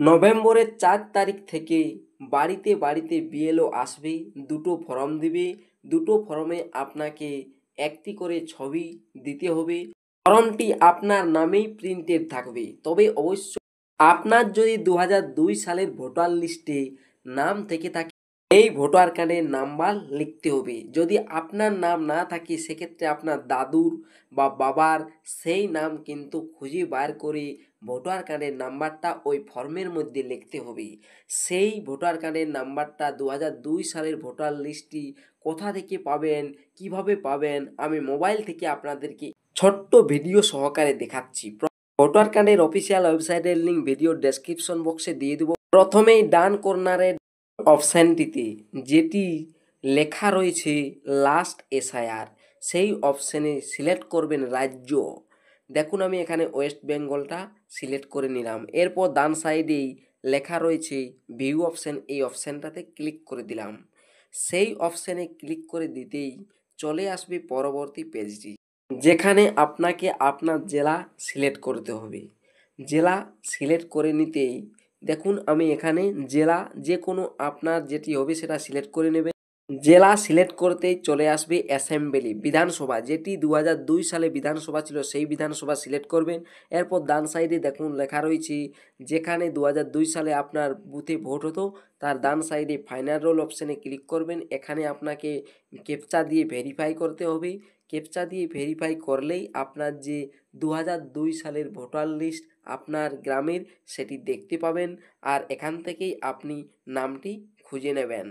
নভেম্বরের 4 তারিখ থেকে বাড়িতে বাড়িতে বিএলও আসবে, দুটো ফর্ম দিবে। দুটো ফর্মে আপনাকে একটি করে ছবি দিতে হবে। ফর্মটি আপনার নামেই প্রিন্টেড থাকবে, তবে অবশ্যই আপনার যদি 2002 সালের ভোটার লিস্টে নাম থেকে থাকে এই ভোটার কার্ডের নাম্বার লিখতে হবে। যদি আপনার নাম না থাকে সেক্ষেত্রে আপনার দাদুর বা বাবার সেই নাম কিন্তু খুঁজে বার করে ভোটার কার্ডের নাম্বারটা ওই ফর্মের মধ্যে লিখতে হবে। সেই ভোটার কার্ডের নাম্বারটা 2002 সালের ভোটার লিস্টটি কোথা থেকে পাবেন, কিভাবে পাবেন, আমি মোবাইল থেকে আপনাদেরকে ছোট্ট ভিডিও সহকারে দেখাচ্ছি। ভোটার কার্ডের অফিসিয়াল ওয়েবসাইটের লিঙ্ক ভিডিও ডেসক্রিপশন বক্সে দিয়ে দেবো। প্রথমেই ডান কর্নারের অপশানটিতে যেটি লেখা রয়েছে লাস্ট এসআইআর, সেই অপশানে সিলেক্ট করবেন রাজ্য। দেখুন আমি এখানে ওয়েস্ট বেঙ্গলটা সিলেক্ট করে নিলাম। এরপর ডান সাইডেই লেখা রয়েছে ভিউ অপশান, এই অপশানটাতে ক্লিক করে দিলাম। সেই অপশানে ক্লিক করে দিতেই চলে আসবে পরবর্তী পেজটি, যেখানে আপনাকে আপনার জেলা সিলেক্ট করতে হবে। জেলা সিলেক্ট করে নিতেই দেখুন আমি এখানে জেলা যে কোনো আপনার যেটি হবে সেটা সিলেক্ট করে নেবে। জেলা সিলেক্ট করতেই চলে আসবে অ্যাসেম্বলি, বিধানসভা, যেটি 2002 সালে বিধানসভা ছিল সেই বিধানসভা সিলেক্ট করবেন। এরপর ডান সাইডে দেখুন লেখা রয়েছে যেখানে 2002 সালে আপনার বুথে ভোট হতো তার ডান সাইডে ফাইনাল রোল অপশানে ক্লিক করবেন। এখানে আপনাকে ক্যাপচা দিয়ে ভেরিফাই করতে হবে। ক্যাপচা দিয়ে ভেরিফাই করলেই আপনার যে 2002 সালের ভোটার লিস্ট আপনার গ্রামের সেটি দেখতে পাবেন, আর এখান থেকেই আপনি নামটি খুঁজে নেবেন।